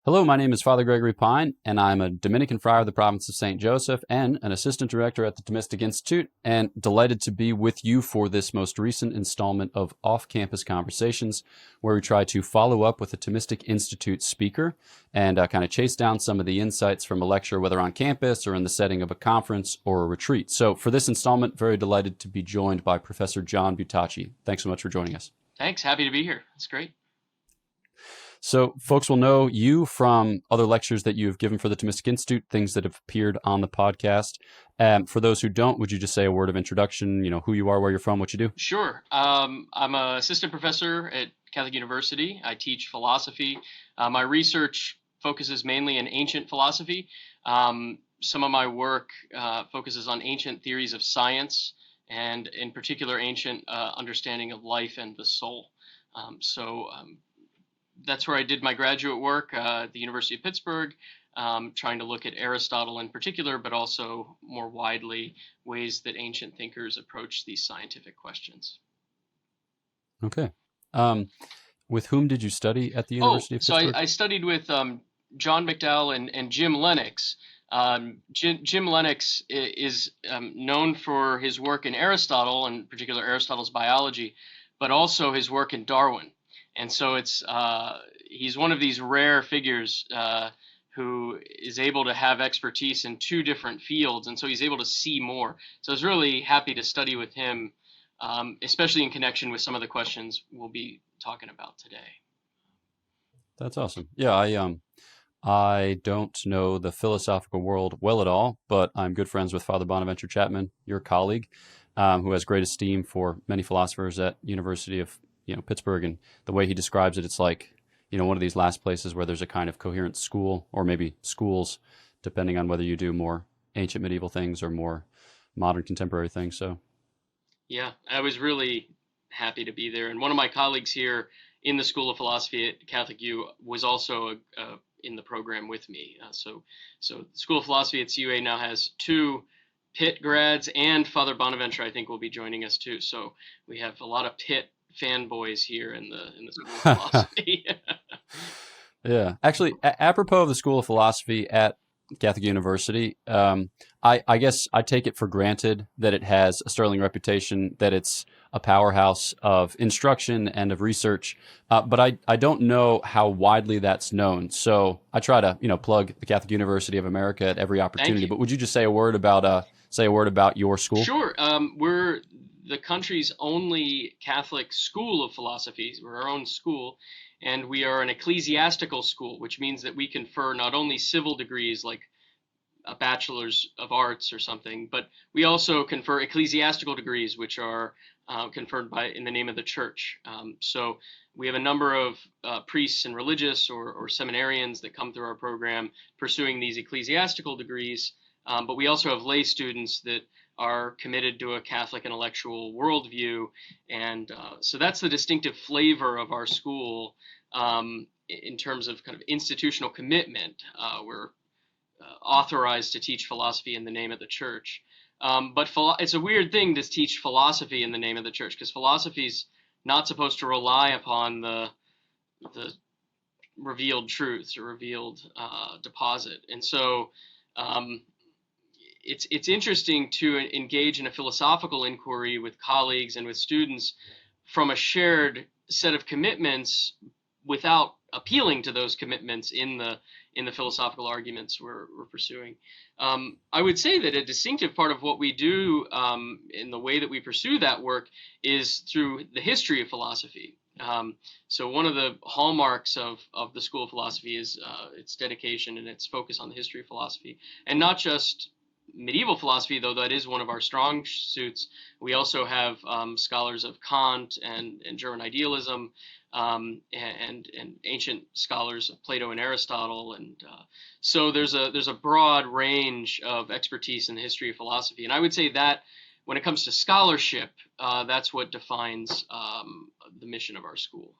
Hello, my name is Father Gregory Pine, and I'm a Dominican friar of the province of St. Joseph and an assistant director at the Thomistic Institute, and delighted to be with you for this most recent installment of Off-Campus Conversations, where we try to follow up with a Thomistic Institute speaker and kind of chase down some of the insights from a lecture, whether on campus or in the setting of a conference or a retreat. So for this installment, very delighted to be joined by Professor John Buttaci. Thanks so much for joining us. Thanks. Happy to be here. That's great. So folks will know you from other lectures that you've given for the Thomistic Institute, things that have appeared on the podcast. For those who don't, would you just say a word of introduction, who you are, where you're from, what you do? Sure. I'm an assistant professor at Catholic University. I teach philosophy. My research focuses mainly in ancient philosophy. Some of my work focuses on ancient theories of science and in particular ancient understanding of life and the soul. That's where I did my graduate work at the University of Pittsburgh, trying to look at Aristotle in particular, but also more widely ways that ancient thinkers approach these scientific questions. Okay. With whom did you study at the University of Pittsburgh? So I studied with John McDowell and Jim Lennox. Jim Lennox is known for his work in Aristotle, in particular Aristotle's biology, but also his work in Darwin. And so he's one of these rare figures who is able to have expertise in two different fields, and so he's able to see more. So I was really happy to study with him, especially in connection with some of the questions we'll be talking about today. That's awesome. Yeah, I don't know the philosophical world well at all, but I'm good friends with Father Bonaventure Chapman, your colleague, who has great esteem for many philosophers at University of Pittsburgh, and the way he describes it, it's like, one of these last places where there's a kind of coherent school, or maybe schools, depending on whether you do more ancient medieval things or more modern contemporary things. So, yeah, I was really happy to be there. And one of my colleagues here in the School of Philosophy at Catholic U was also in the program with me. So the School of Philosophy at CUA now has two Pitt grads, and Father Bonaventure, I think, will be joining us too. So we have a lot of Pitt fanboys here in the School of Philosophy. Yeah, actually, apropos of the School of Philosophy at Catholic University, I guess I take it for granted that it has a sterling reputation, that it's a powerhouse of instruction and of research, but I don't know how widely that's known. So I try to plug the Catholic University of America at every opportunity. But would you just say a word about your school? Sure. We're the country's only Catholic school of philosophy. We're our own school, and we are an ecclesiastical school, which means that we confer not only civil degrees like a bachelor's of arts or something, but we also confer ecclesiastical degrees, which are conferred in the name of the church. So we have a number of priests and religious or seminarians that come through our program pursuing these ecclesiastical degrees, but we also have lay students that are committed to a Catholic intellectual worldview. And so that's the distinctive flavor of our school in terms of kind of institutional commitment. We're authorized to teach philosophy in the name of the church. But it's a weird thing to teach philosophy in the name of the church, because philosophy is not supposed to rely upon the revealed truths or revealed deposit. And so it's interesting to engage in a philosophical inquiry with colleagues and with students from a shared set of commitments without appealing to those commitments in the philosophical arguments we're pursuing. I would say that a distinctive part of what we do in the way that we pursue that work is through the history of philosophy. So one of the hallmarks of the School of Philosophy is its dedication and its focus on the history of philosophy, and not just medieval philosophy, though that is one of our strong suits. We also have scholars of Kant and German idealism, and ancient scholars of Plato and Aristotle, and so there's a broad range of expertise in the history of philosophy. And I would say that when it comes to scholarship, that's what defines the mission of our school.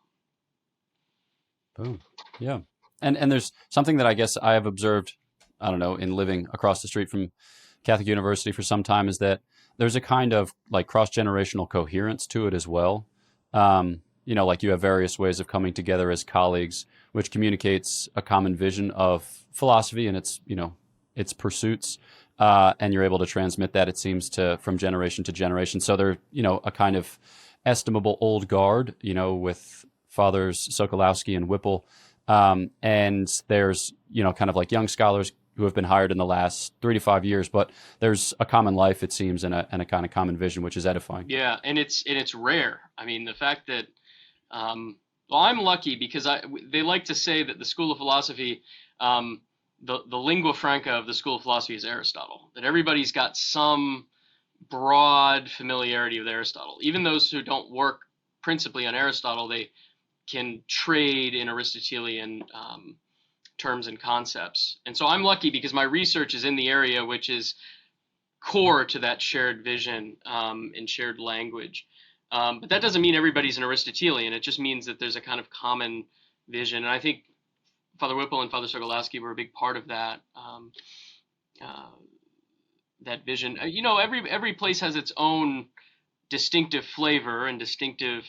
Boom. Yeah, and there's something that I guess I have observed, I don't know, in living across the street from Catholic University for some time, is that there's a kind of like cross-generational coherence to it as well. Like you have various ways of coming together as colleagues which communicates a common vision of philosophy and its pursuits. And you're able to transmit that, it seems, from generation to generation. So they're, a kind of estimable old guard, with Fathers Sokolowski and Whipple. And there's, kind of like young scholars who have been hired in the last 3 to 5 years, but there's a common life, it seems, and a kind of common vision, which is edifying. Yeah, and it's rare. I mean, the fact that, well, I'm lucky because they like to say that the School of Philosophy, the lingua franca of the School of Philosophy is Aristotle, that everybody's got some broad familiarity with Aristotle. Even those who don't work principally on Aristotle, they can trade in Aristotelian terms and concepts. And so I'm lucky because my research is in the area which is core to that shared vision and shared language. But that doesn't mean everybody's an Aristotelian. It just means that there's a kind of common vision. And I think Father Whipple and Father Sokolowski were a big part of that that vision. Every place has its own distinctive flavor and distinctive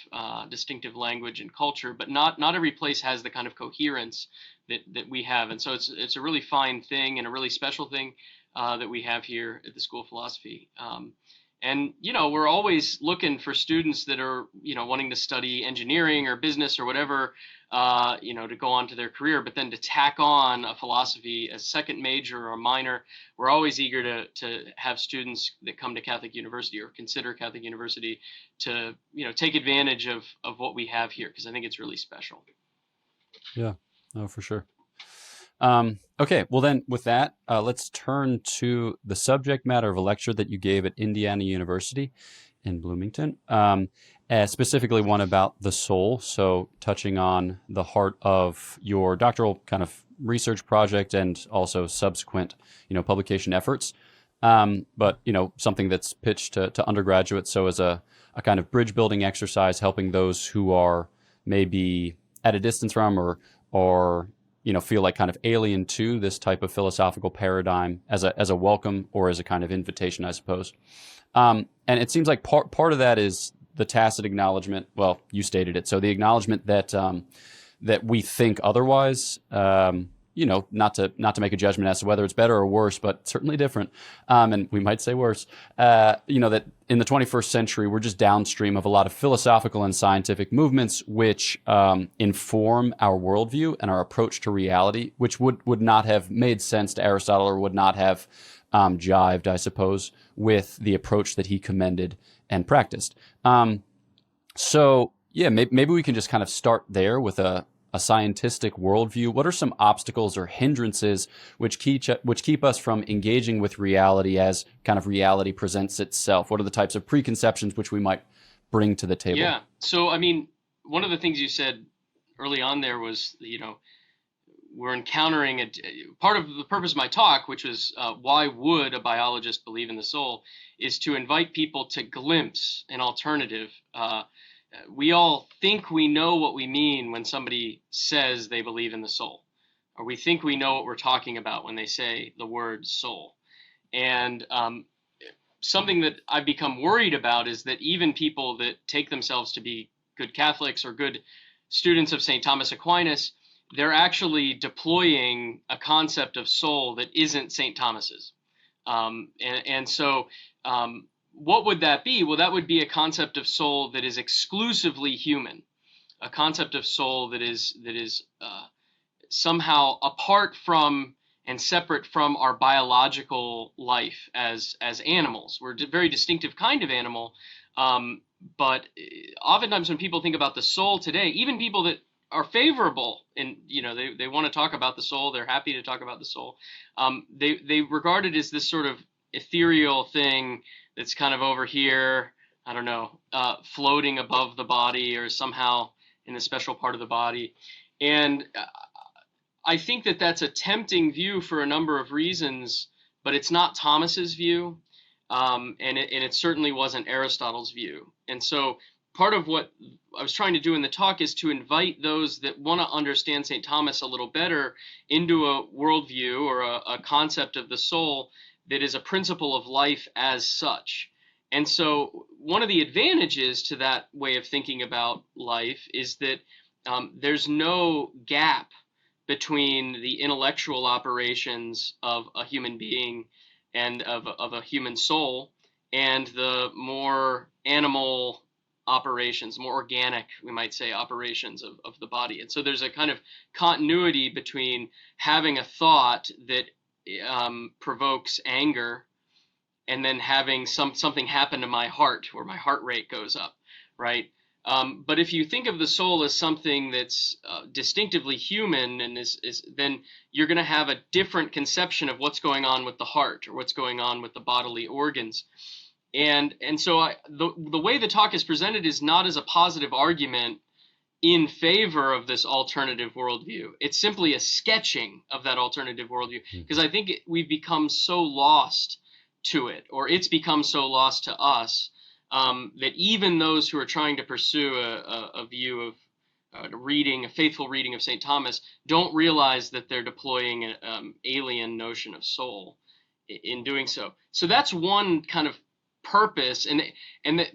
language and culture, but not every place has the kind of coherence that we have. And so it's a really fine thing and a really special thing that we have here at the School of Philosophy. And we're always looking for students that are wanting to study engineering or business or whatever, to go on to their career, but then to tack on a philosophy as second major or minor. We're always eager to have students that come to Catholic University or consider Catholic University to take advantage of what we have here, because I think it's really special. Yeah, no, for sure. Okay, well then with that, let's turn to the subject matter of a lecture that you gave at Indiana University in Bloomington, specifically one about the soul. So touching on the heart of your doctoral kind of research project and also subsequent, publication efforts. But, something that's pitched to undergraduates. So as a kind of bridge building exercise, helping those who are maybe at a distance from or feel like kind of alien to this type of philosophical paradigm as a welcome or as a kind of invitation, I suppose. And it seems like part of that is the tacit acknowledgement. Well, you stated it. So the acknowledgement that that we think otherwise. Not to make a judgment as to whether it's better or worse, but certainly different. And we might say worse. That in the 21st century, we're just downstream of a lot of philosophical and scientific movements which inform our worldview and our approach to reality, which would not have made sense to Aristotle or would not have jived, I suppose, with the approach that he commended and practiced. So, maybe we can just kind of start there with a scientific worldview. What are some obstacles or hindrances which keep us from engaging with reality as kind of reality presents itself? What are the types of preconceptions which we might bring to the table? Yeah. So, I mean, one of the things you said early on there was, we're encountering part of the purpose of my talk, which was why would a biologist believe in the soul, is to invite people to glimpse an alternative. We all think we know what we mean when somebody says they believe in the soul, or we think we know what we're talking about when they say the word soul. And something that I've become worried about is that even people that take themselves to be good Catholics or good students of St. Thomas Aquinas, they're actually deploying a concept of soul that isn't St. Thomas's. So what would that be? Well, that would be a concept of soul that is exclusively human, a concept of soul that is somehow apart from and separate from our biological life as animals. We're a very distinctive kind of animal, but oftentimes when people think about the soul today, even people that are favorable and they want to talk about the soul, they're happy to talk about the soul, they regard it as this sort of ethereal thing that's kind of over here, I don't know, floating above the body or somehow in a special part of the body. And I think that that's a tempting view for a number of reasons, but it's not Thomas's view, and it certainly wasn't Aristotle's view. And so part of what I was trying to do in the talk is to invite those that want to understand St. Thomas a little better into a worldview or a concept of the soul that is a principle of life as such. And so one of the advantages to that way of thinking about life is that there's no gap between the intellectual operations of a human being and of a human soul and the more animal operations, more organic, we might say, operations of the body. And so there's a kind of continuity between having a thought that provokes anger and then having something happen to my heart where my heart rate goes up, right? But if you think of the soul as something that's distinctively human and then you're going to have a different conception of what's going on with the heart or what's going on with the bodily organs. And so the way the talk is presented is not as a positive argument in favor of this alternative worldview. It's simply a sketching of that alternative worldview, because I think we've become so lost to it, or it's become so lost to us, that even those who are trying to pursue a view of a faithful reading of St. Thomas, don't realize that they're deploying an alien notion of soul in doing so. So that's one kind of purpose, and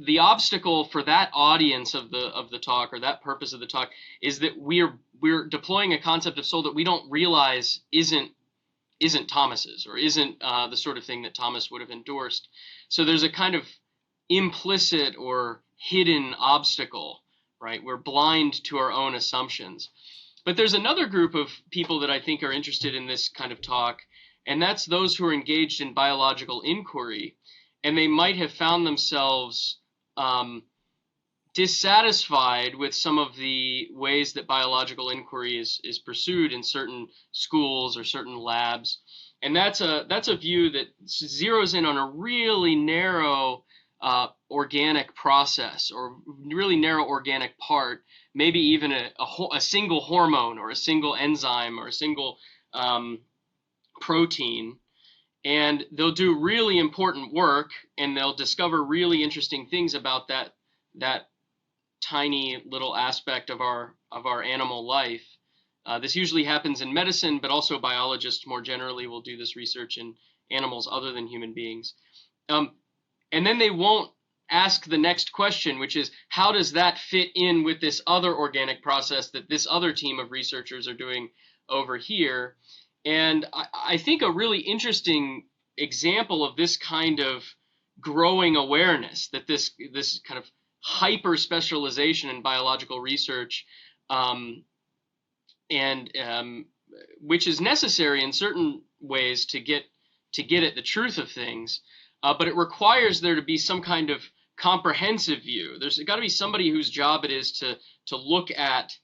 the obstacle for that audience of the talk, or that purpose of the talk, is that we're deploying a concept of soul that we don't realize isn't Thomas's, or isn't the sort of thing that Thomas would have endorsed. So there's a kind of implicit or hidden obstacle, right? We're blind to our own assumptions. But there's another group of people that I think are interested in this kind of talk, and that's those who are engaged in biological inquiry, and they might have found themselves dissatisfied with some of the ways that biological inquiry is pursued in certain schools or certain labs. And that's a view that zeroes in on a really narrow organic process, or really narrow organic part, maybe even a single hormone or a single enzyme or a single protein. And they'll do really important work, and they'll discover really interesting things about that tiny little aspect of our animal life. This usually happens in medicine, but also biologists more generally will do this research in animals other than human beings. And then they won't ask the next question, which is, how does that fit in with this other organic process that this other team of researchers are doing over here? And I think a really interesting example of this kind of growing awareness, that this kind of hyper specialization in biological research, which is necessary in certain ways to get at the truth of things, but it requires there to be some kind of comprehensive view. There's got to be somebody whose job it is to look at,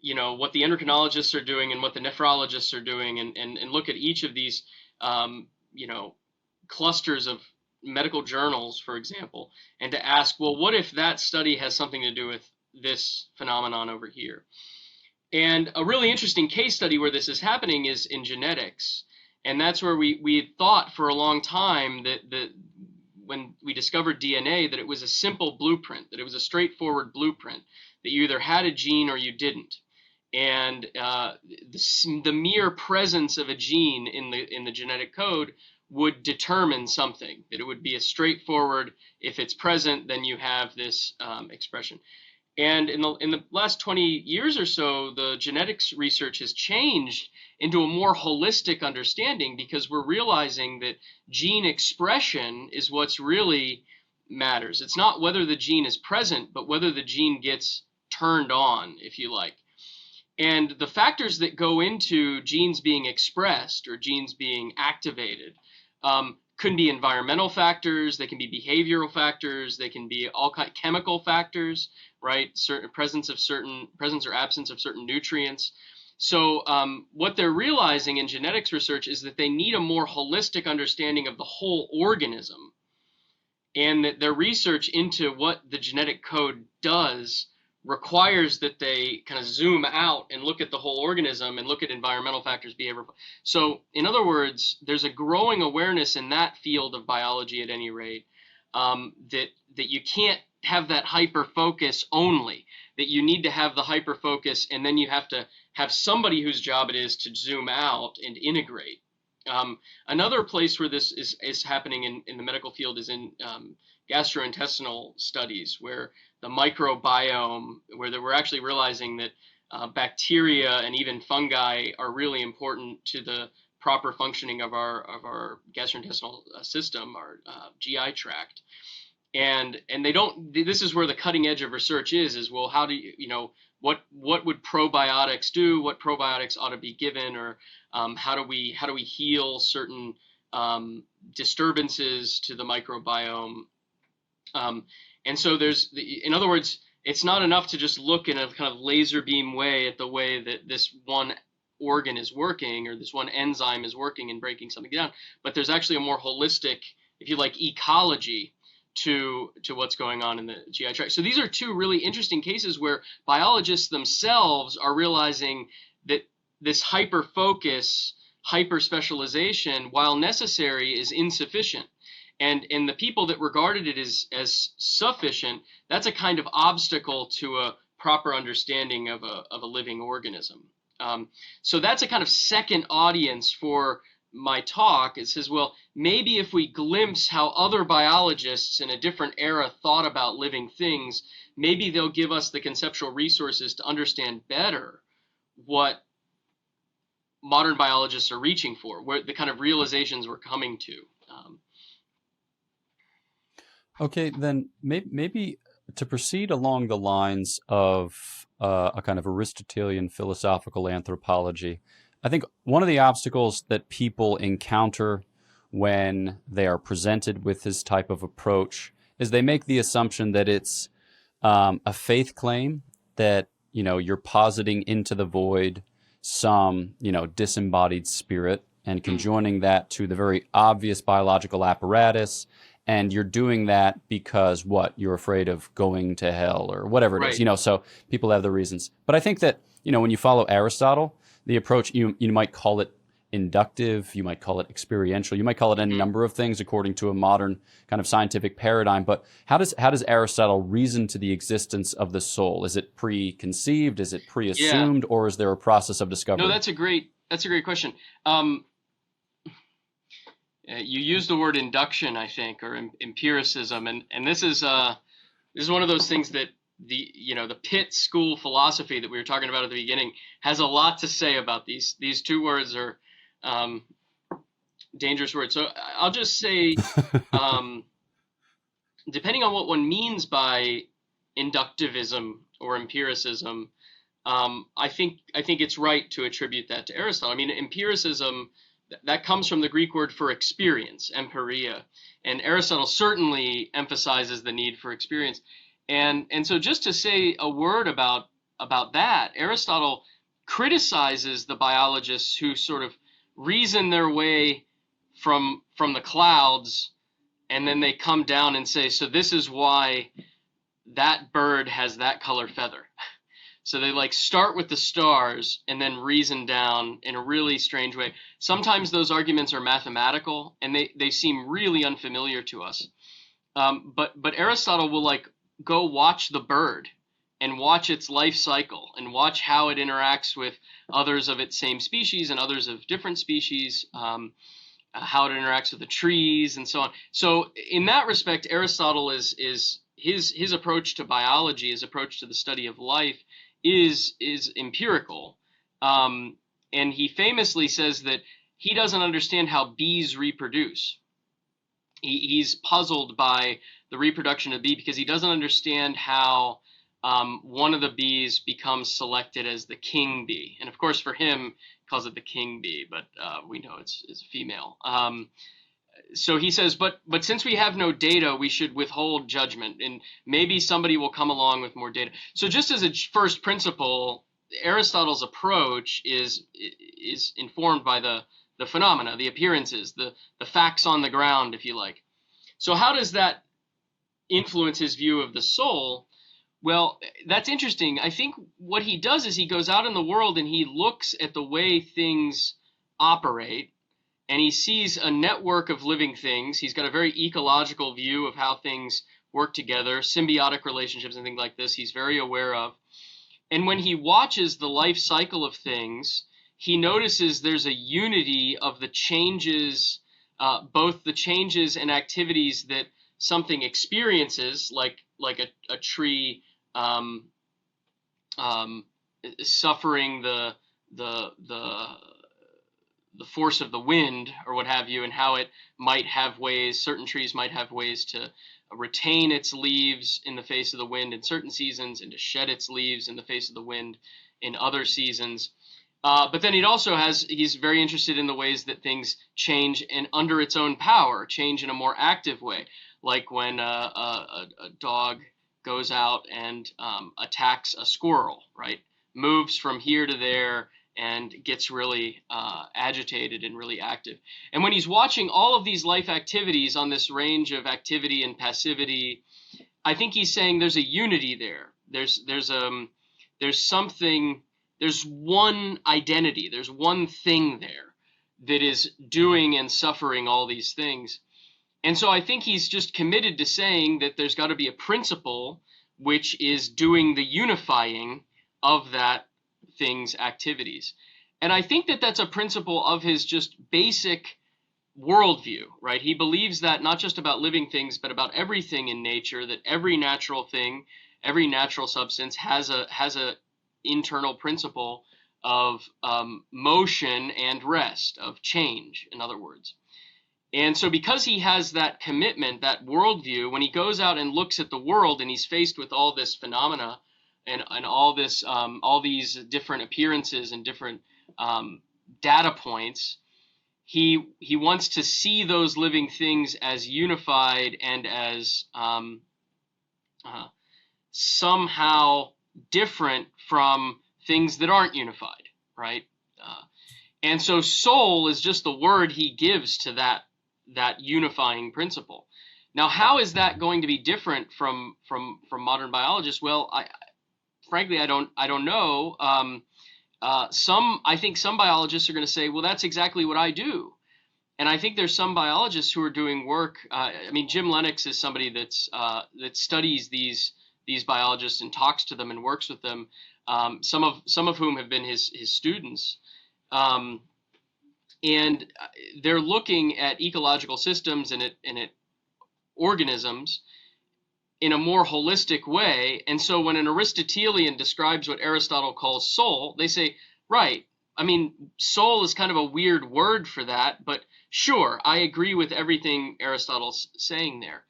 what the endocrinologists are doing and what the nephrologists are doing, and look at each of these, clusters of medical journals, for example, and to ask, well, what if that study has something to do with this phenomenon over here? And a really interesting case study where this is happening is in genetics. And that's where we thought for a long time that when we discovered DNA, that it was a simple blueprint, that it was a straightforward blueprint, that you either had a gene or you didn't. And the mere presence of a gene in the genetic code would determine something, that it would be a straightforward, if it's present, then you have this expression. And in the last 20 years or so, the genetics research has changed into a more holistic understanding, because we're realizing that gene expression is what's really matters. It's not whether the gene is present, but whether the gene gets turned on, if you like. And the factors that go into genes being expressed or genes being activated could be environmental factors, they can be behavioral factors, they can be all kind of chemical factors, right? Presence or absence of certain nutrients. So what they're realizing in genetics research is that they need a more holistic understanding of the whole organism, and that their research into what the genetic code does requires that they kind of zoom out and look at the whole organism and look at environmental factors, behavioral. So in other words, there's a growing awareness in that field of biology, at any rate, that you can't have that hyper focus only, that you need to have the hyper focus, and then you have to have somebody whose job it is to zoom out and integrate. Another place where this is happening in the medical field is in gastrointestinal studies, where the microbiome, where we're actually realizing that bacteria and even fungi are really important to the proper functioning of our gastrointestinal system, our GI tract. And they don't. This is where the cutting edge of research is. Well, how do what would probiotics do? What probiotics ought to be given, or how do we heal certain disturbances to the microbiome? And so in other words, it's not enough to just look in a kind of laser beam way at the way that this one organ is working or this one enzyme is working and breaking something down, but there's actually a more holistic, if you like, ecology to what's going on in the GI tract. So these are two really interesting cases where biologists themselves are realizing that this hyper focus, hyper specialization, while necessary, is insufficient. And the people that regarded it as sufficient, that's a kind of obstacle to a proper understanding of a living organism. So that's a kind of second audience for my talk. It says, well, maybe if we glimpse how other biologists in a different era thought about living things, maybe they'll give us the conceptual resources to understand better what modern biologists are reaching for, where the kind of realizations we're coming to. Okay, then maybe to proceed along the lines of a kind of Aristotelian philosophical anthropology, I think one of the obstacles that people encounter when they are presented with this type of approach is they make the assumption that it's a faith claim, that you're positing into the void some disembodied spirit and conjoining that to the very obvious biological apparatus. And you're doing that because you're afraid of going to hell or whatever it is, so people have their reasons. But I think that, when you follow Aristotle, the approach, you might call it inductive, you might call it experiential, you might call it any number of things according to a modern kind of scientific paradigm. But how does Aristotle reason to the existence of the soul? Is it preconceived? Is it pre-assumed? Or is there a process of discovery? No, that's a great question. You use the word induction, I think, or empiricism, and this is one of those things that the Pitt school philosophy that we were talking about at the beginning has a lot to say about these two words are dangerous words. So I'll just say, depending on what one means by inductivism or empiricism, I think it's right to attribute that to Aristotle. I mean, empiricism, that comes from the Greek word for experience, empiria, and Aristotle certainly emphasizes the need for experience. And so just to say a word about that, Aristotle criticizes the biologists who sort of reason their way from the clouds, and then they come down and say, so this is why that bird has that color feather. So they start with the stars and then reason down in a really strange way. Sometimes those arguments are mathematical and they seem really unfamiliar to us. But Aristotle will go watch the bird and watch its life cycle and watch how it interacts with others of its same species and others of different species, how it interacts with the trees and so on. So in that respect, Aristotle is his approach to biology, his approach to the study of life is empirical. And he famously says that he doesn't understand how bees reproduce. He's puzzled by the reproduction of the bee because he doesn't understand how one of the bees becomes selected as the king bee. And of course, for him, he calls it the king bee, but we know it's a female. So he says, but since we have no data, we should withhold judgment, and maybe somebody will come along with more data. So just as a first principle, Aristotle's approach is informed by the phenomena, the appearances, the facts on the ground, if you like. So how does that influence his view of the soul? Well, that's interesting. I think what he does is he goes out in the world and he looks at the way things operate, and he sees a network of living things. He's got a very ecological view of how things work together, symbiotic relationships and things like this he's very aware of. And when he watches the life cycle of things, he notices there's a unity of the changes, both the changes and activities that something experiences, like a tree suffering the force of the wind or what have you, and how it might have ways, certain trees might have ways to retain its leaves in the face of the wind in certain seasons and to shed its leaves in the face of the wind in other seasons. But then he's very interested in the ways that things change and under its own power, change in a more active way, like when a dog goes out and attacks a squirrel, right? Moves from here to there and gets really agitated and really active. And when he's watching all of these life activities on this range of activity and passivity, I think he's saying there's a unity there. There's something, there's one identity, there's one thing there that is doing and suffering all these things. And so I think he's just committed to saying that there's got to be a principle which is doing the unifying of that thing's activities. And I think that that's a principle of his just basic worldview, right? He believes that not just about living things, but about everything in nature, that every natural thing, every natural substance has a internal principle of motion and rest, of change, in other words. And so because he has that commitment, that worldview, when he goes out and looks at the world and he's faced with all this phenomena and all these different appearances and different data points, he wants to see those living things as unified and as somehow different from things that aren't unified, right? And so soul is just the word he gives to that unifying principle. Now, how is that going to be different from modern biologists? Well, frankly, I don't know. I think some biologists are going to say, well, that's exactly what I do. And I think there's some biologists who are doing work. Jim Lennox is somebody that studies these biologists and talks to them and works with them. Some of whom have been his students. And they're looking at ecological systems and at organisms in a more holistic way. And so when an Aristotelian describes what Aristotle calls soul, they say, right, soul is kind of a weird word for that, but sure, I agree with everything Aristotle's saying there.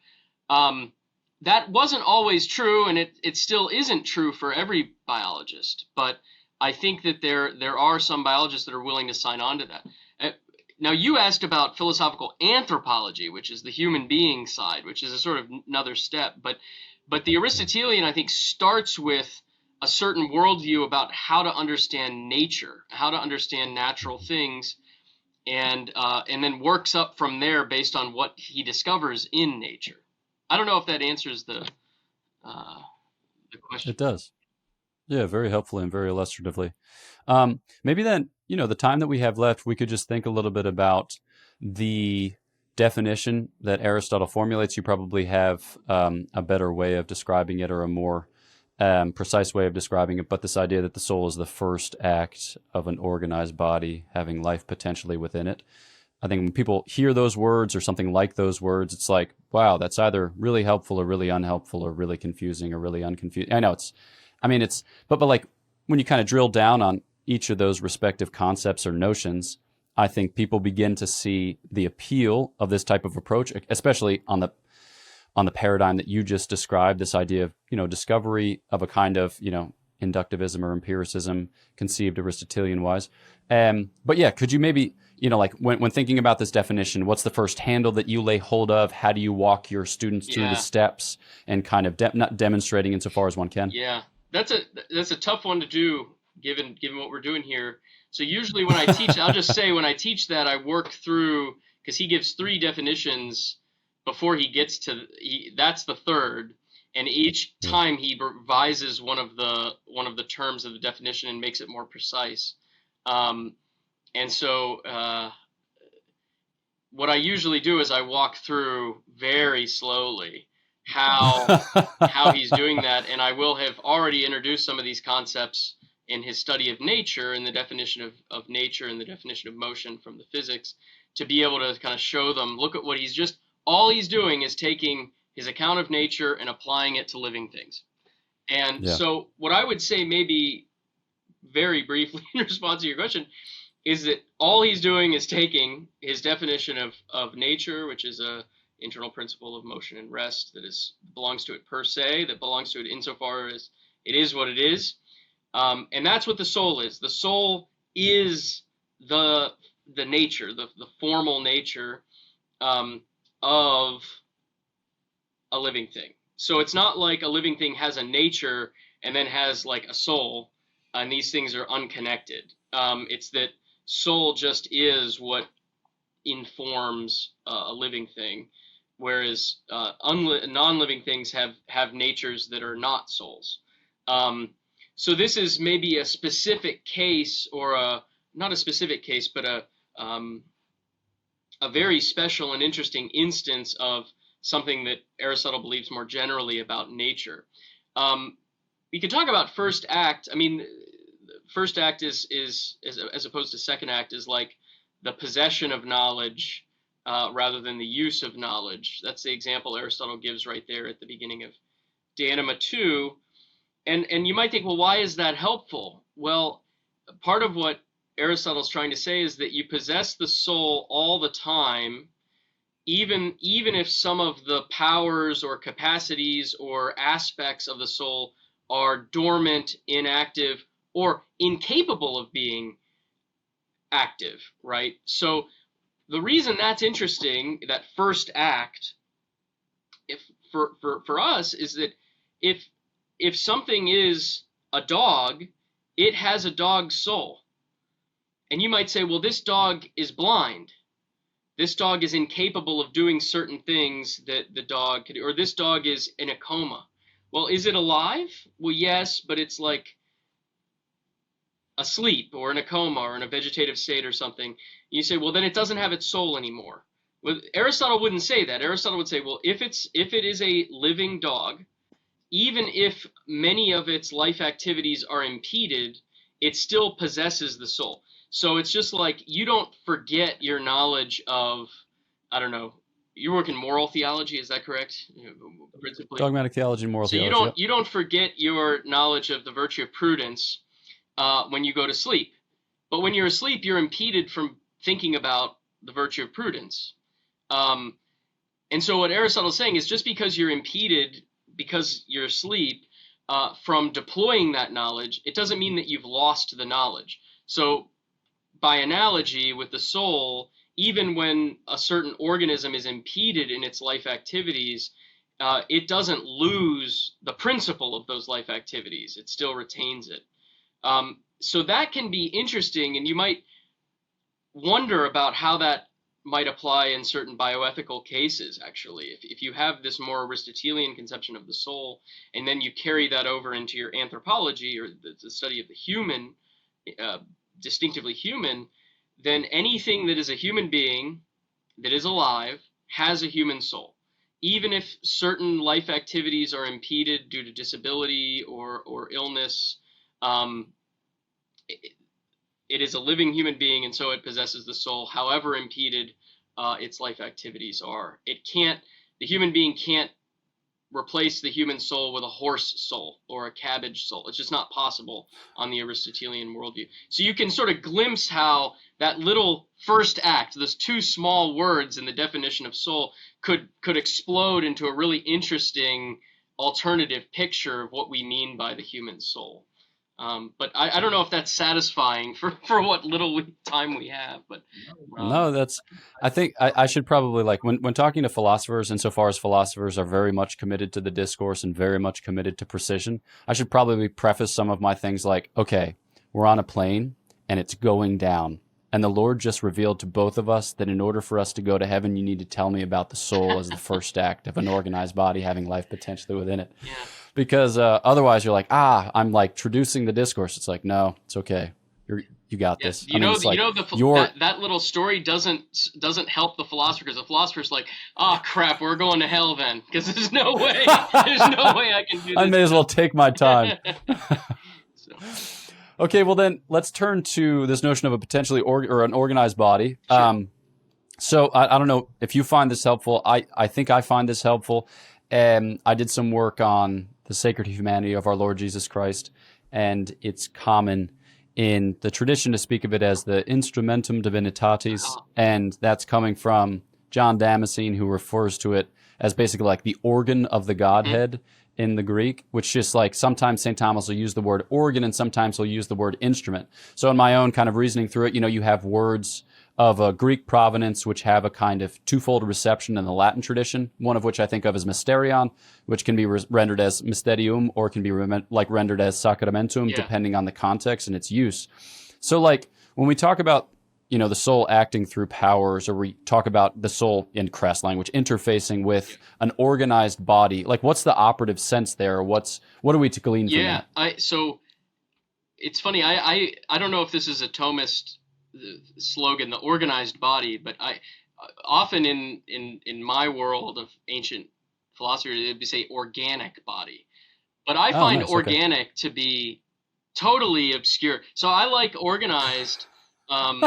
That wasn't always true, and it still isn't true for every biologist, but I think that there are some biologists that are willing to sign on to that. Now, you asked about philosophical anthropology, which is the human being side, which is a sort of another step. But the Aristotelian, I think, starts with a certain worldview about how to understand nature, how to understand natural things, and then works up from there based on what he discovers in nature. I don't know if that answers the question. It does. Yeah, very helpfully and very illustratively. Maybe then, the time that we have left, we could just think a little bit about the definition that Aristotle formulates. You probably have a better way of describing it, or a more precise way of describing it, but this idea that the soul is the first act of an organized body having life potentially within it. I think when people hear those words or something like those words, it's like, wow, that's either really helpful or really unhelpful, or really confusing or really unconfusing. I know but like when you kind of drill down on each of those respective concepts or notions, I think people begin to see the appeal of this type of approach, especially on the paradigm that you just described, this idea of, discovery of a kind of, inductivism or empiricism conceived Aristotelian wise. But yeah, could you maybe, like when thinking about this definition, what's the first handle that you lay hold of? How do you walk your students through the steps and kind of not demonstrating insofar as one can? Yeah, that's a tough one to do given what we're doing here. So usually when I teach, I'll just say when I teach that, I work through, because he gives 3 definitions before he gets to, that's the third. And each time he revises one of the terms of the definition and makes it more precise. And so what I usually do is I walk through very slowly how he's doing that, and I will have already introduced some of these concepts in his study of nature and the definition of nature and the definition of motion from the physics, to be able to kind of show them, look at what all he's doing is taking his account of nature and applying it to living things. And so what I would say, maybe very briefly in response to your question, is that all he's doing is taking his definition of nature, which is a internal principle of motion and rest that belongs to it per se, that belongs to it insofar as it is what it is. And that's what the soul is. The soul is the nature, the formal nature of a living thing. So it's not like a living thing has a nature and then has like a soul, and these things are unconnected. It's that soul just is what informs a living thing, whereas non-living things have natures that are not souls. So this is maybe a specific case, or not a specific case, but a very special and interesting instance of something that Aristotle believes more generally about nature. We could talk about First Act. I mean, First Act is as opposed to Second Act, is like the possession of knowledge rather than the use of knowledge. That's the example Aristotle gives right there at the beginning of De Anima 2. And you might think, well, why is that helpful? Well, part of what Aristotle's trying to say is that you possess the soul all the time, even if some of the powers or capacities or aspects of the soul are dormant, inactive, or incapable of being active, right? So the reason that's interesting, that First Act, for us, is that if something is a dog, it has a dog's soul. And you might say, well, this dog is blind. This dog is incapable of doing certain things that the dog could, or this dog is in a coma. Well, is it alive? Well, yes, but it's like asleep or in a coma or in a vegetative state or something. You say, well, then it doesn't have its soul anymore. Well, Aristotle wouldn't say that. Aristotle would say, well, if it is a living dog, even if many of its life activities are impeded, it still possesses the soul. So it's just like, you don't forget your knowledge of, I don't know, you work in moral theology, is that correct? Principally. Dogmatic theology and moral theology. So you don't forget your knowledge of the virtue of prudence when you go to sleep. But when you're asleep, you're impeded from thinking about the virtue of prudence. And so what Aristotle's saying is, just because you're impeded because you're asleep from deploying that knowledge, it doesn't mean that you've lost the knowledge. So by analogy with the soul, even when a certain organism is impeded in its life activities, it doesn't lose the principle of those life activities. It still retains it. So that can be interesting, and you might wonder about how that might apply in certain bioethical cases, actually. If you have this more Aristotelian conception of the soul, and then you carry that over into your anthropology, or the study of the human, distinctively human, then anything that is a human being that is alive has a human soul. Even if certain life activities are impeded due to disability or illness, it is a living human being, and so it possesses the soul, however impeded its life activities are. The human being can't replace the human soul with a horse soul or a cabbage soul. It's just not possible on the Aristotelian worldview. So you can sort of glimpse how that little first act, those two small words in the definition of soul, could explode into a really interesting alternative picture of what we mean by the human soul. But I don't know if that's satisfying for what little time we have. But no, I think I should probably, like, when talking to philosophers, insofar as philosophers are very much committed to the discourse and very much committed to precision, I should probably preface some of my things like, okay, we're on a plane and it's going down. And the Lord just revealed to both of us that in order for us to go to heaven, you need to tell me about the soul as the first act of an organized body having life potentially within it. Yeah. Because otherwise you're like, I'm like traducing the discourse. It's like, no, it's okay. You got this. That little story doesn't help the philosopher, because the philosopher's like, oh crap, we're going to hell then, because there's no way I can do this. I may as well take my time. Okay, well then let's turn to this notion of a potentially or an organized body. Sure. So I don't know if you find this helpful. I think I find this helpful. I did some work on the sacred humanity of our Lord Jesus Christ, and it's common in the tradition to speak of it as the instrumentum divinitatis, Uh-huh. and that's coming from John Damascene, who refers to it as basically like the organ of the Mhm. Godhead in the Greek, which just like sometimes St. Thomas will use the word organ and sometimes he'll use the word instrument. So in my own kind of reasoning through it, you have words of a Greek provenance which have a kind of twofold reception in the Latin tradition, one of which I think of as mysterion, which can be rendered as mysterium or can be rendered as sacramentum, Yeah. depending on the context and its use. So like when we talk about the soul acting through powers, or we talk about the soul in crass language interfacing with an organized body, like what's the operative sense there? What are we to glean from Yeah. that? So it's funny. I don't know if this is a Thomist slogan, the organized body, but I often in my world of ancient philosophy, it'd be say organic body. But I Oh, find nice. Okay. organic to be totally obscure. So I like organized. Um,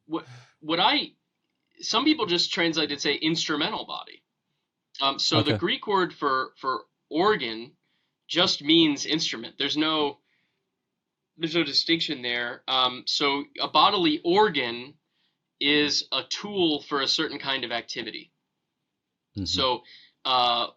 what what I some people just translate it, say instrumental body. So the Okay. Greek word for organ just means instrument. There's no distinction there. So a bodily organ is a tool for a certain kind of activity. Mm-hmm. So uh,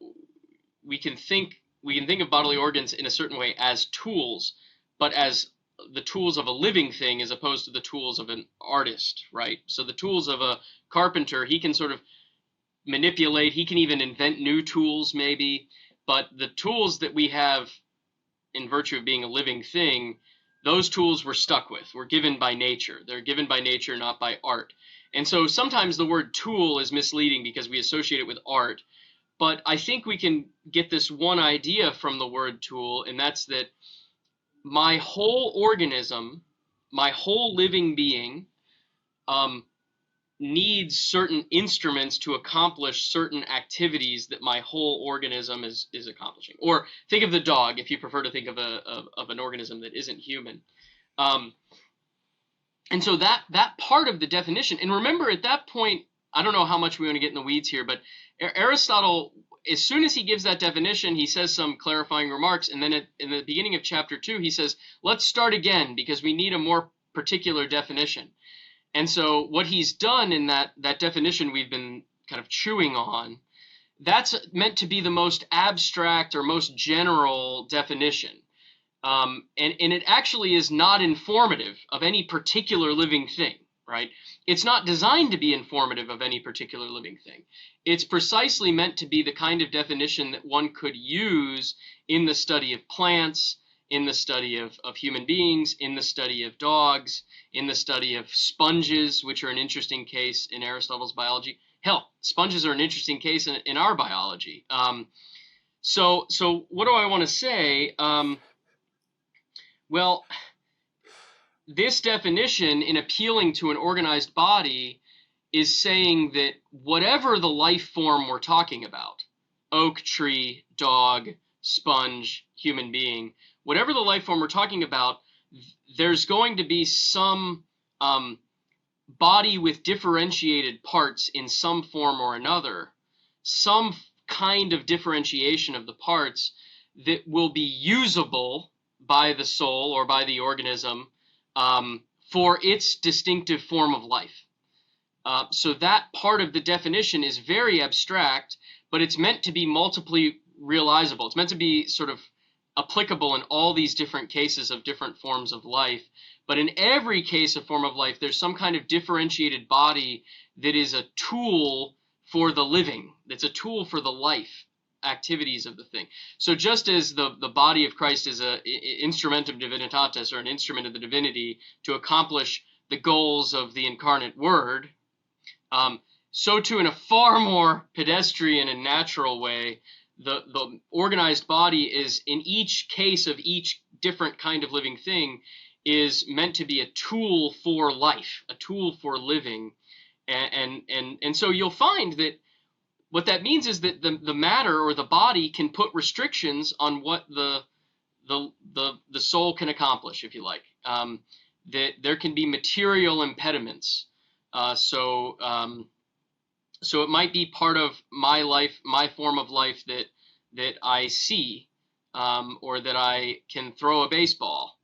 we can think of bodily organs in a certain way as tools, but as the tools of a living thing as opposed to the tools of an artist, right? So the tools of a carpenter, he can sort of manipulate, he can even invent new tools maybe, but the tools that we have in virtue of being a living thing, those tools we're stuck with. We're given by nature. They're given by nature, not by art. And so sometimes the word tool is misleading because we associate it with art. But I think we can get this one idea from the word tool, and that's that my whole organism, my whole living being, um, needs certain instruments to accomplish certain activities that my whole organism is accomplishing. Or think of the dog, if you prefer to think of an organism that isn't human. Um, and so that part of the definition, and remember at that point, I don't know how much we want to get in the weeds here, but Aristotle, as soon as he gives that definition, he says some clarifying remarks, and then in the beginning of chapter 2, he says, let's start again because we need a more particular definition. And so what he's done in that definition we've been kind of chewing on, that's meant to be the most abstract or most general definition. And it actually is not informative of any particular living thing, right? It's not designed to be informative of any particular living thing. It's precisely meant to be the kind of definition that one could use in the study of plants, in the study of human beings, in the study of dogs, in the study of sponges, which are an interesting case in Aristotle's biology. Hell, sponges are an interesting case in our biology. So what do I want to say? Well, this definition, in appealing to an organized body, is saying that whatever the life form we're talking about, oak tree, dog, sponge, human being, whatever the life form we're talking about, there's going to be some body with differentiated parts in some form or another, some kind of differentiation of the parts that will be usable by the soul or by the organism for its distinctive form of life. So that part of the definition is very abstract, but it's meant to be multiply realizable. It's meant to be sort of applicable in all these different cases of different forms of life. But in every case of form of life, there's some kind of differentiated body that is a tool for the living, that's a tool for the life activities of the thing. So just as the body of Christ is an instrumentum divinitatis, or an instrument of the divinity to accomplish the goals of the incarnate word, so too in a far more pedestrian and natural way, the organized body is, in each case of each different kind of living thing, is meant to be a tool for life, a tool for living. And so you'll find that what that means is that the matter or the body can put restrictions on what the soul can accomplish, if you like. that there can be material impediments. So it might be part of my life, my form of life that I see, or that I can throw a baseball.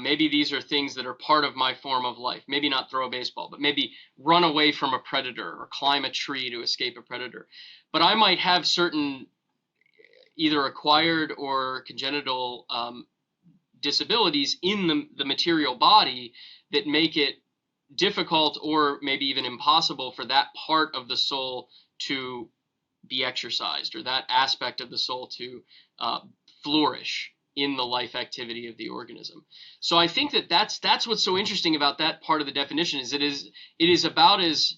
Maybe these are things that are part of my form of life. Maybe not throw a baseball, but maybe run away from a predator or climb a tree to escape a predator. But I might have certain either acquired or congenital disabilities in the material body that make it difficult or maybe even impossible for that part of the soul to be exercised, or that aspect of the soul to flourish in the life activity of the organism. So I think that's what's so interesting about that part of the definition, is it is about as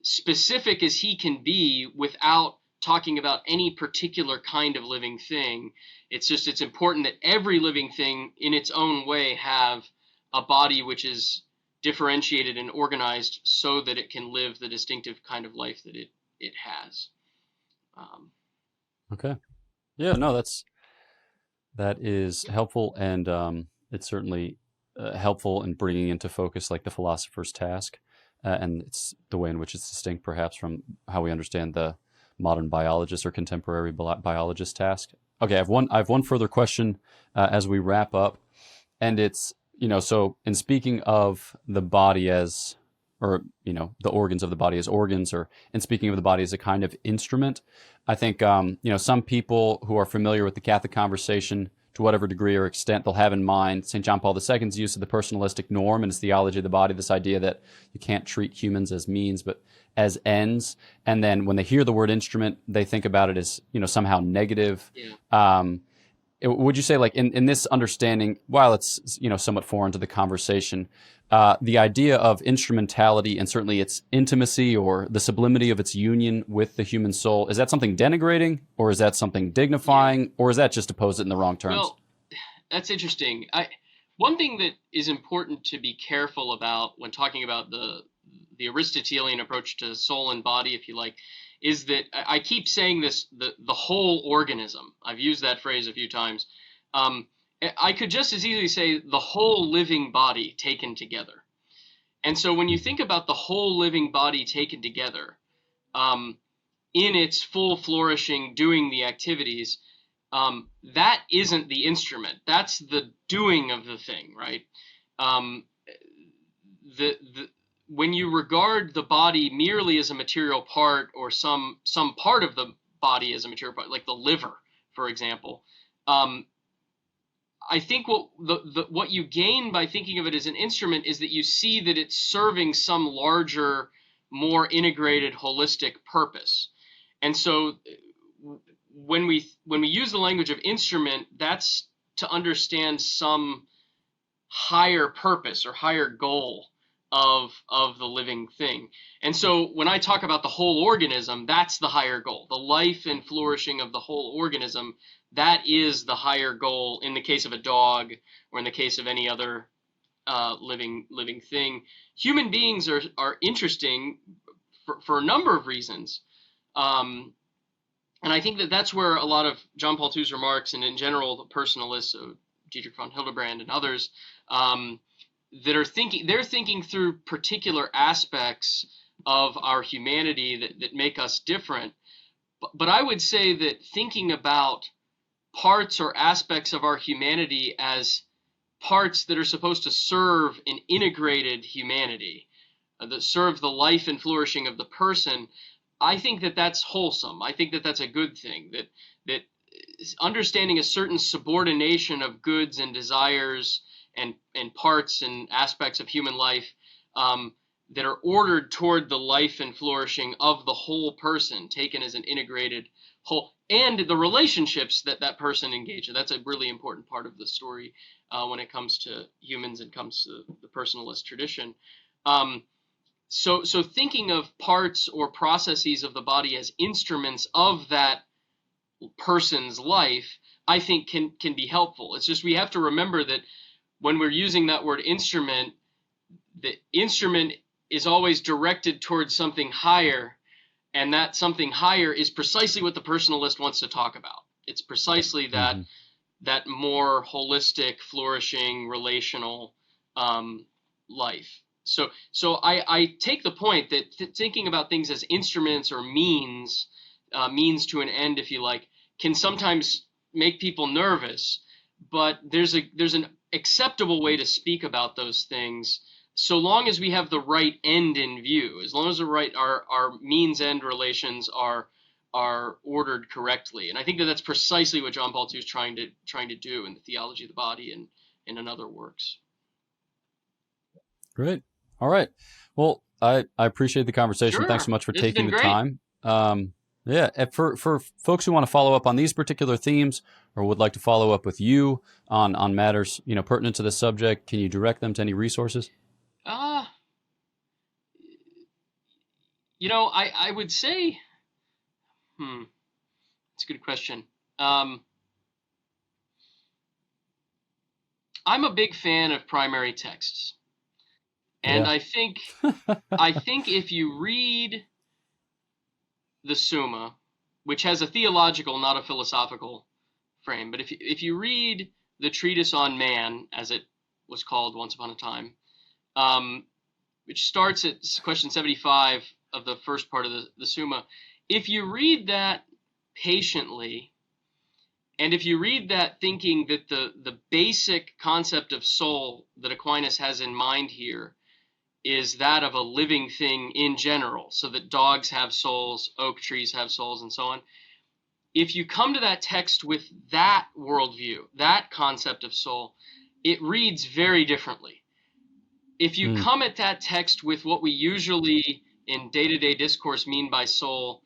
specific as he can be without talking about any particular kind of living thing. It's important that every living thing in its own way have a body which is differentiated and organized so that it can live the distinctive kind of life that it has. Okay. Yeah, no, that is helpful, and it's certainly helpful in bringing into focus like the philosopher's task, and it's the way in which it's distinct perhaps from how we understand the modern biologist or contemporary biologist task. Okay, I have one further question as we wrap up, and it's, so in speaking of the body as, or, the organs of the body as organs, or in speaking of the body as a kind of instrument, I think, some people who are familiar with the Catholic conversation, to whatever degree or extent, they'll have in mind St. John Paul II's use of the personalistic norm and his theology of the body, this idea that you can't treat humans as means, but as ends. And then when they hear the word instrument, they think about it as, somehow negative. Yeah. Would you say, like, in this understanding, while it's, somewhat foreign to the conversation, the idea of instrumentality and certainly its intimacy or the sublimity of its union with the human soul, is that something denigrating, or is that something dignifying, or is that just to pose it in the wrong terms? Well, that's interesting. One thing that is important to be careful about when talking about the Aristotelian approach to soul and body, if you like, is that I keep saying this, the whole organism. I've used that phrase a few times. I could just as easily say the whole living body taken together. And so when you think about the whole living body taken together, in its full flourishing, doing the activities, that isn't the instrument. That's the doing of the thing, right? When you regard the body merely as a material part, or some part of the body as a material part, like the liver, for example, I think what you gain by thinking of it as an instrument is that you see that it's serving some larger, more integrated, holistic purpose. And so when we use the language of instrument, that's to understand some higher purpose or higher goal of the living thing. And so when I talk about the whole organism, that's the higher goal. The life and flourishing of the whole organism, that is the higher goal in the case of a dog, or in the case of any other living thing. Human beings are interesting for a number of reasons. And I think that's where a lot of John Paul II's remarks, and in general the personalists, so Dietrich von Hildebrand and others, they're thinking through particular aspects of our humanity that make us different. But I would say that thinking about parts or aspects of our humanity as parts that are supposed to serve an integrated humanity, that serve the life and flourishing of the person, I think that's wholesome. I think that's a good thing, that understanding a certain subordination of goods and desires and parts and aspects of human life that are ordered toward the life and flourishing of the whole person, taken as an integrated whole, and the relationships that person engages. That's a really important part of the story when it comes to humans and comes to the personalist tradition. So thinking of parts or processes of the body as instruments of that person's life, I think can be helpful. It's just we have to remember that when we're using that word instrument, the instrument is always directed towards something higher, and that something higher is precisely what the personalist wants to talk about. It's precisely that more holistic, flourishing, relational life. So I take the point that thinking about things as instruments or means to an end, if you like, can sometimes make people nervous. But there's an acceptable way to speak about those things, so long as we have the right end in view, as long as our means end relations are ordered correctly. And I think that that's precisely what John Paul II is trying to do in the Theology of the Body and in other works. Great. All right. Well, I appreciate the conversation. Sure. Thanks so much for taking the great. time. Yeah, for folks who want to follow up on these particular themes or would like to follow up with you on matters, pertinent to this subject, can you direct them to any resources? I would say, it's a good question. I'm a big fan of primary texts. And yeah. I think if you read the Summa, which has a theological, not a philosophical frame, but if you read the Treatise on Man, as it was called once upon a time, which starts at question 75 of the first part of the Summa, if you read that patiently, and if you read that thinking that the basic concept of soul that Aquinas has in mind here is that of a living thing in general, so that dogs have souls, oak trees have souls, and so on. If you come to that text with that worldview, that concept of soul, it reads very differently. If you come at that text with what we usually in day-to-day discourse mean by soul,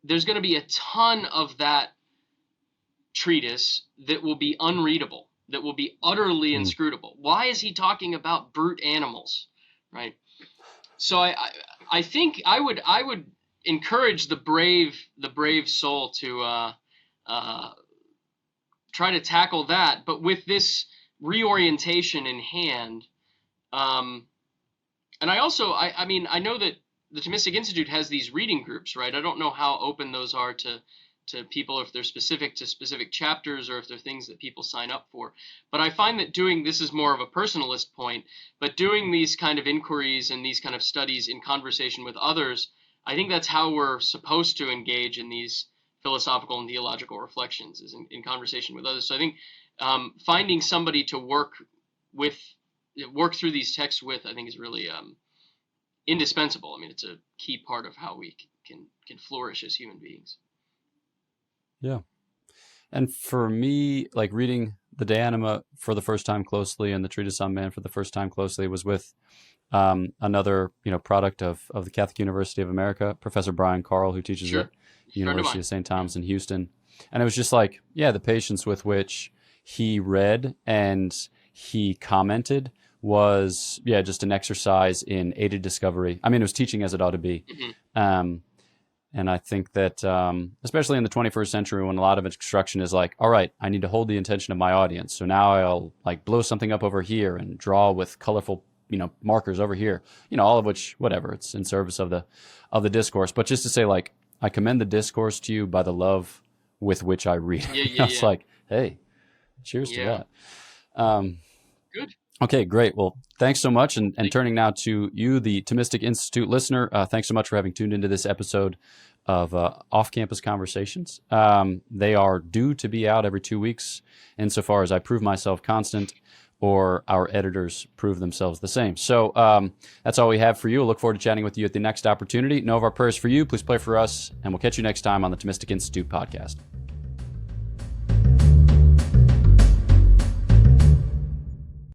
there's going to be a ton of that treatise that will be unreadable, that will be utterly inscrutable. Why is he talking about brute animals, right? So I think I would encourage the brave soul to try to tackle that, but with this reorientation in hand. And I also I know that the Thomistic Institute has these reading groups, right? I don't know how open those are to people, if they're specific to specific chapters or if they're things that people sign up for. But I find that this is more of a personalist point, but doing these kind of inquiries and these kind of studies in conversation with others, I think that's how we're supposed to engage in these philosophical and theological reflections, is in conversation with others. So I think finding somebody to work through these texts with, I think, is really indispensable. I mean, it's a key part of how we can flourish as human beings. Yeah. And for me, like reading the De Anima for the first time closely and the Treatise on Man for the first time closely was with another, product of the Catholic University of America, Professor Brian Carl, who teaches at the University of St. Thomas in Houston. And it was just like, the patience with which he read and he commented was, just an exercise in aided discovery. I mean, it was teaching as it ought to be. Mm-hmm. And I think that, especially in the 21st century, when a lot of instruction is like, all right, I need to hold the attention of my audience. So now I'll like blow something up over here and draw with colorful, markers over here, all of which, whatever, it's in service of the discourse. But just to say, like, I commend the discourse to you by the love with which I read. It's like, hey, cheers to that. Good. Okay, great. Well, thanks so much. And turning now to you, the Thomistic Institute listener, thanks so much for having tuned into this episode of Off-Campus Conversations. They are due to be out every 2 weeks, insofar as I prove myself constant or our editors prove themselves the same. So that's all we have for you. I look forward to chatting with you at the next opportunity. Know of our prayers for you. Please pray for us, and we'll catch you next time on the Thomistic Institute podcast.